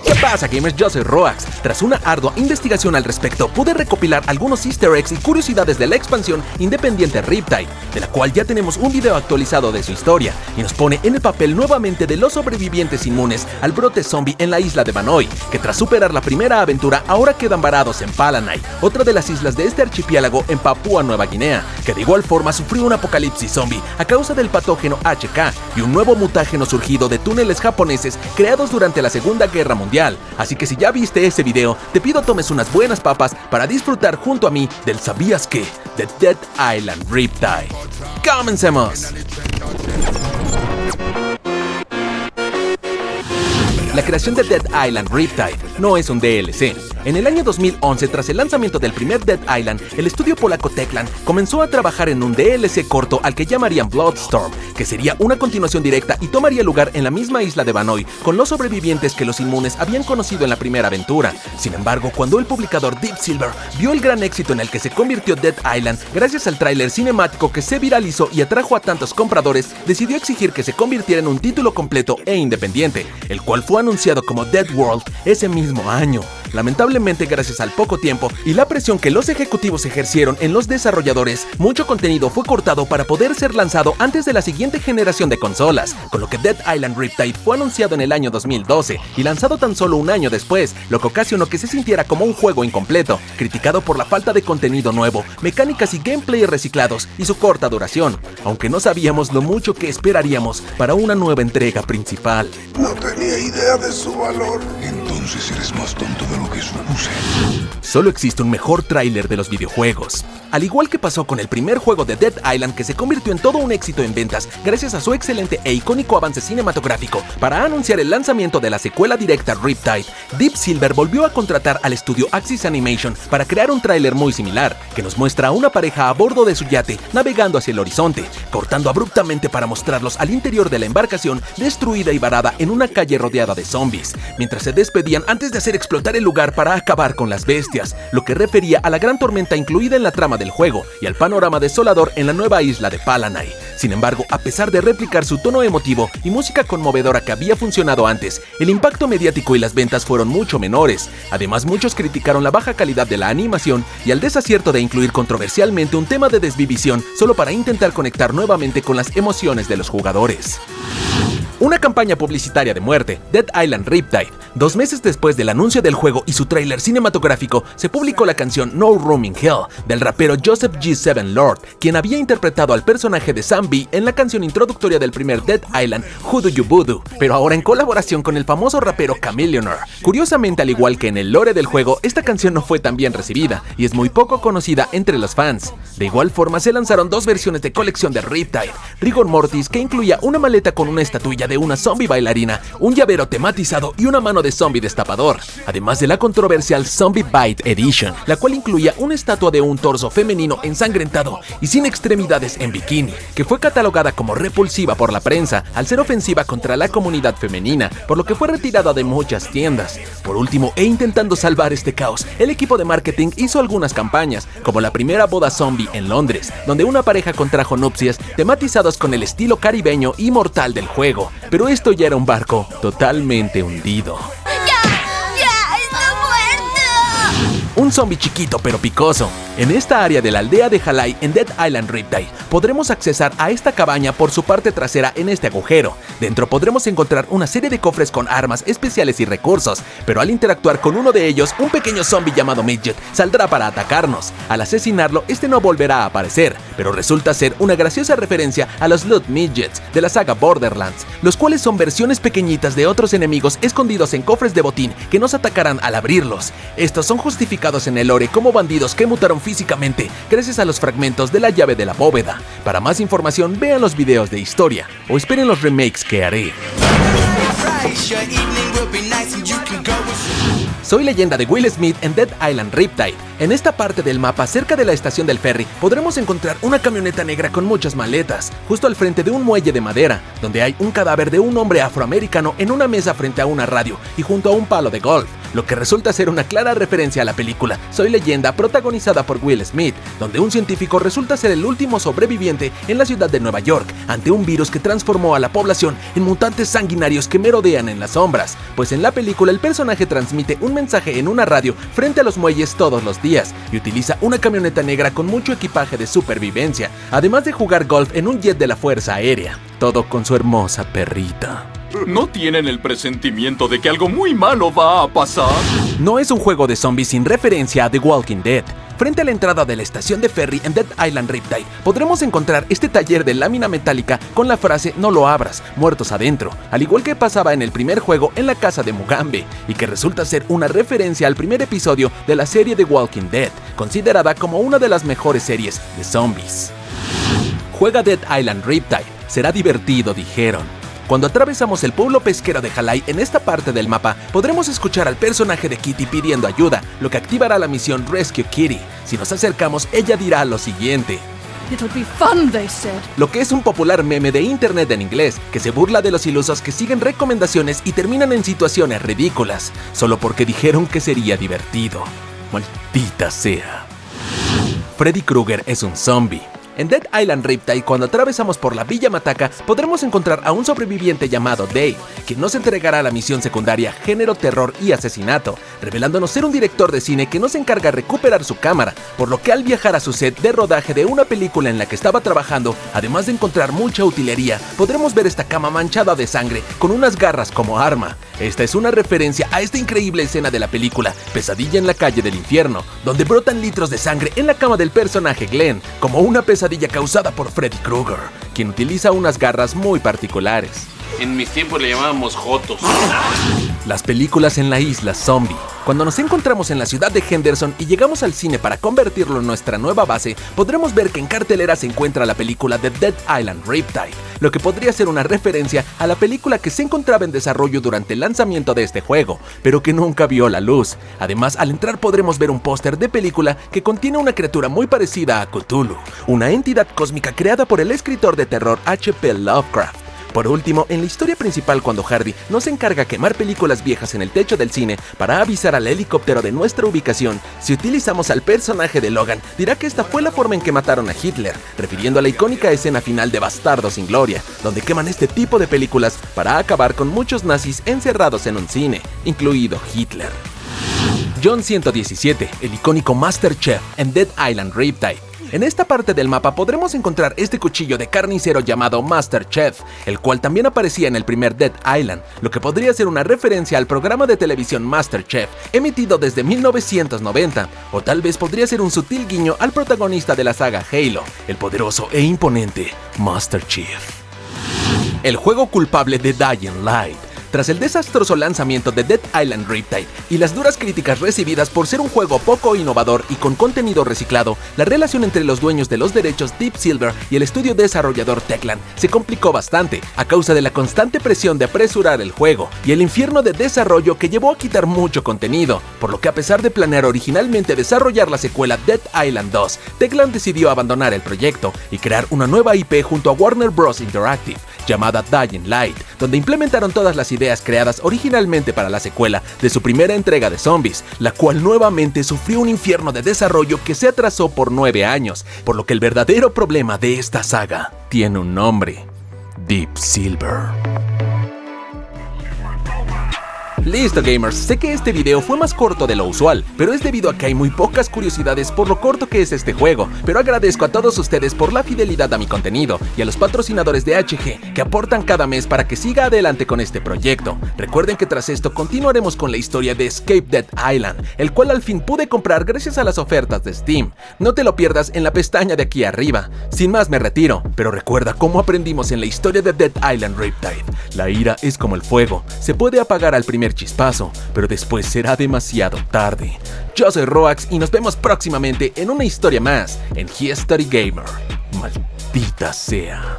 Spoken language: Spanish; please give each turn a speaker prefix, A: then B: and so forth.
A: ¿Qué pasa, gamers? Yo soy Roax. Tras una ardua investigación al respecto, pude recopilar algunos easter eggs y curiosidades de la expansión independiente Riptide, de la cual ya tenemos un video actualizado de su historia, y nos pone en el papel nuevamente de los sobrevivientes inmunes al brote zombie en la isla de Vanoi, que tras superar la primera aventura ahora quedan varados en Palanai, otra de las islas de este archipiélago en Papúa Nueva Guinea, que de igual forma sufrió un apocalipsis zombie a causa del patógeno HK y un nuevo mutágeno surgido de túneles japoneses creados durante la Segunda Guerra Mundial. Así que si ya viste ese video, te pido tomes unas buenas papas para disfrutar junto a mí del ¿sabías qué? De Dead Island Riptide. ¡Comencemos! La creación de Dead Island Riptide no es un DLC. En el año 2011, tras el lanzamiento del primer Dead Island, el estudio polaco Techland comenzó a trabajar en un DLC corto al que llamarían Bloodstorm, que sería una continuación directa y tomaría lugar en la misma isla de Vanoi, con los sobrevivientes que los inmunes habían conocido en la primera aventura. Sin embargo, cuando el publicador Deep Silver vio el gran éxito en el que se convirtió Dead Island, gracias al tráiler cinemático que se viralizó y atrajo a tantos compradores, decidió exigir que se convirtiera en un título completo e independiente, el cual fue anunciado como Dead World ese mismo año. Lamentablemente, gracias al poco tiempo y la presión que los ejecutivos ejercieron en los desarrolladores, mucho contenido fue cortado para poder ser lanzado antes de la siguiente generación de consolas, con lo que Dead Island Riptide fue anunciado en el año 2012 y lanzado tan solo un año después, lo que ocasionó que se sintiera como un juego incompleto, criticado por la falta de contenido nuevo, mecánicas y gameplay reciclados y su corta duración, aunque no sabíamos lo mucho que esperaríamos para una nueva entrega principal.
B: No tenía idea de su valor. Entonces eres más tonto de lo que supuse.
A: Solo existe un mejor tráiler de los videojuegos. Al igual que pasó con el primer juego de Dead Island, que se convirtió en todo un éxito en ventas gracias a su excelente e icónico avance cinematográfico, para anunciar el lanzamiento de la secuela directa Riptide, Deep Silver volvió a contratar al estudio Axis Animation para crear un tráiler muy similar, que nos muestra a una pareja a bordo de su yate navegando hacia el horizonte, cortando abruptamente para mostrarlos al interior de la embarcación destruida y varada en una calle rodeada de zombies, mientras se despedían antes de hacer explotar el lugar para acabar con las bestias, lo que refería a la gran tormenta incluida en la trama del juego y al panorama desolador en la nueva isla de Palanai. Sin embargo, a pesar de replicar su tono emotivo y música conmovedora que había funcionado antes, el impacto mediático y las ventas fueron mucho menores. Además, muchos criticaron la baja calidad de la animación y el desacierto de incluir controversialmente un tema de desvivisión solo para intentar conectar nuevamente con las emociones de los jugadores. Una campaña publicitaria de muerte, Dead Island Riptide. 2 meses después del anuncio del juego y su tráiler cinematográfico, se publicó la canción No Room in Hell del rapero Joseph G7 Lord, quien había interpretado al personaje de Sam B en la canción introductoria del primer Dead Island, Who Do You Voodoo, pero ahora en colaboración con el famoso rapero Chameleonaire. Curiosamente, al igual que en el lore del juego, esta canción no fue tan bien recibida y es muy poco conocida entre los fans. De igual forma, se lanzaron 2 versiones de colección de Riptide: Rigor Mortis, que incluía una maleta con una estatuilla de una zombie bailarina, un llavero tematizado y una mano de zombie destapador, además de la controversial Zombie Bite Edition, la cual incluía una estatua de un torso femenino ensangrentado y sin extremidades en bikini, que fue catalogada como repulsiva por la prensa al ser ofensiva contra la comunidad femenina, por lo que fue retirada de muchas tiendas. Por último, intentando salvar este caos, el equipo de marketing hizo algunas campañas, como la primera boda zombie en Londres, donde una pareja contrajo nupcias tematizados con el estilo caribeño y mortal del juego, pero esto ya era un barco totalmente hundido. Un zombie chiquito pero picoso. En esta área de la aldea de Halai en Dead Island Riptide, podremos accesar a esta cabaña por su parte trasera en este agujero. Dentro podremos encontrar una serie de cofres con armas especiales y recursos, pero al interactuar con uno de ellos, un pequeño zombie llamado Midget saldrá para atacarnos. Al asesinarlo, este no volverá a aparecer, pero resulta ser una graciosa referencia a los Loot Midgets de la saga Borderlands, los cuales son versiones pequeñitas de otros enemigos escondidos en cofres de botín que nos atacarán al abrirlos. Estos son justificados en el lore como bandidos que mutaron físicamente gracias a los fragmentos de la llave de la bóveda. Para más información, vean los videos de historia o esperen los remakes que haré. Soy leyenda de Will Smith en Dead Island Riptide. En esta parte del mapa, cerca de la estación del ferry, podremos encontrar una camioneta negra con muchas maletas, justo al frente de un muelle de madera, donde hay un cadáver de un hombre afroamericano en una mesa frente a una radio y junto a un palo de golf. lo que resulta ser una clara referencia a la película Soy Leyenda, protagonizada por Will Smith, donde un científico resulta ser el último sobreviviente en la ciudad de Nueva York ante un virus que transformó a la población en mutantes sanguinarios que merodean en las sombras, pues en la película el personaje transmite un mensaje en una radio frente a los muelles todos los días y utiliza una camioneta negra con mucho equipaje de supervivencia, además de jugar golf en un jet de la Fuerza Aérea, todo con su hermosa perrita.
C: ¿No tienen el presentimiento de que algo muy malo va a pasar?
A: No es un juego de zombies sin referencia a The Walking Dead. Frente a la entrada de la estación de ferry en Dead Island Riptide, podremos encontrar este taller de lámina metálica con la frase "No lo abras, muertos adentro", al igual que pasaba en el primer juego en la casa de Mugambe, y que resulta ser una referencia al primer episodio de la serie The Walking Dead, considerada como una de las mejores series de zombies. Juega Dead Island Riptide, será divertido, dijeron. Cuando atravesamos el pueblo pesquero de Halai en esta parte del mapa, podremos escuchar al personaje de Kitty pidiendo ayuda, lo que activará la misión Rescue Kitty. Si nos acercamos, ella dirá lo siguiente.
D: It'll be fun, they said.
A: Lo que es un popular meme de internet en inglés, que se burla de los ilusos que siguen recomendaciones y terminan en situaciones ridículas, solo porque dijeron que sería divertido. Maldita sea. Freddy Krueger es un zombie. En Dead Island Riptide, cuando atravesamos por la Villa Mataca, podremos encontrar a un sobreviviente llamado Dave, quien nos entregará la misión secundaria Género, Terror y Asesinato, revelándonos ser un director de cine que nos encarga recuperar su cámara, por lo que al viajar a su set de rodaje de una película en la que estaba trabajando, además de encontrar mucha utilería, podremos ver esta cama manchada de sangre con unas garras como arma. Esta es una referencia a esta increíble escena de la película Pesadilla en la calle del infierno, donde brotan litros de sangre en la cama del personaje Glenn, como una pesadilla causada por Freddy Krueger, quien utiliza unas garras muy particulares.
E: En mis tiempos le llamábamos jotos.
A: Las películas en la isla zombie. Cuando nos encontramos en la ciudad de Henderson y llegamos al cine para convertirlo en nuestra nueva base, podremos ver que en cartelera se encuentra la película de Dead Island Riptide, lo que podría ser una referencia a la película que se encontraba en desarrollo durante el lanzamiento de este juego, pero que nunca vio la luz. Además, al entrar podremos ver un póster de película que contiene una criatura muy parecida a Cthulhu, una entidad cósmica creada por el escritor de terror H.P. Lovecraft. Por último, en la historia principal, cuando Hardy nos encarga quemar películas viejas en el techo del cine para avisar al helicóptero de nuestra ubicación, si utilizamos al personaje de Logan, dirá que esta fue la forma en que mataron a Hitler, refiriendo a la icónica escena final de Bastardos sin Gloria, donde queman este tipo de películas para acabar con muchos nazis encerrados en un cine, incluido Hitler. John 117, el icónico Master Chef en Dead Island Riptide. En esta parte del mapa podremos encontrar este cuchillo de carnicero llamado Master Chef, el cual también aparecía en el primer Dead Island, lo que podría ser una referencia al programa de televisión Master Chef, emitido desde 1990, o tal vez podría ser un sutil guiño al protagonista de la saga Halo, el poderoso e imponente Master Chief. El juego culpable de Dying Light. Tras el desastroso lanzamiento de Dead Island Riptide y las duras críticas recibidas por ser un juego poco innovador y con contenido reciclado, la relación entre los dueños de los derechos Deep Silver y el estudio desarrollador Techland se complicó bastante a causa de la constante presión de apresurar el juego y el infierno de desarrollo que llevó a quitar mucho contenido, por lo que a pesar de planear originalmente desarrollar la secuela Dead Island 2, Techland decidió abandonar el proyecto y crear una nueva IP junto a Warner Bros. Interactive, llamada Dying Light, donde implementaron todas las ideas creadas originalmente para la secuela de su primera entrega de zombies, la cual nuevamente sufrió un infierno de desarrollo que se atrasó por 9 años, por lo que el verdadero problema de esta saga tiene un nombre: Deep Silver. Listo, gamers, sé que este video fue más corto de lo usual, pero es debido a que hay muy pocas curiosidades por lo corto que es este juego, pero agradezco a todos ustedes por la fidelidad a mi contenido y a los patrocinadores de HG que aportan cada mes para que siga adelante con este proyecto. Recuerden que tras esto continuaremos con la historia de Escape Dead Island, el cual al fin pude comprar gracias a las ofertas de Steam. No te lo pierdas en la pestaña de aquí arriba. Sin más me retiro, pero recuerda cómo aprendimos en la historia de Dead Island Riptide. La ira es como el fuego, se puede apagar al primer chispazo, pero después será demasiado tarde. Yo soy Roax y nos vemos próximamente en una historia más en History Gamer. Maldita sea.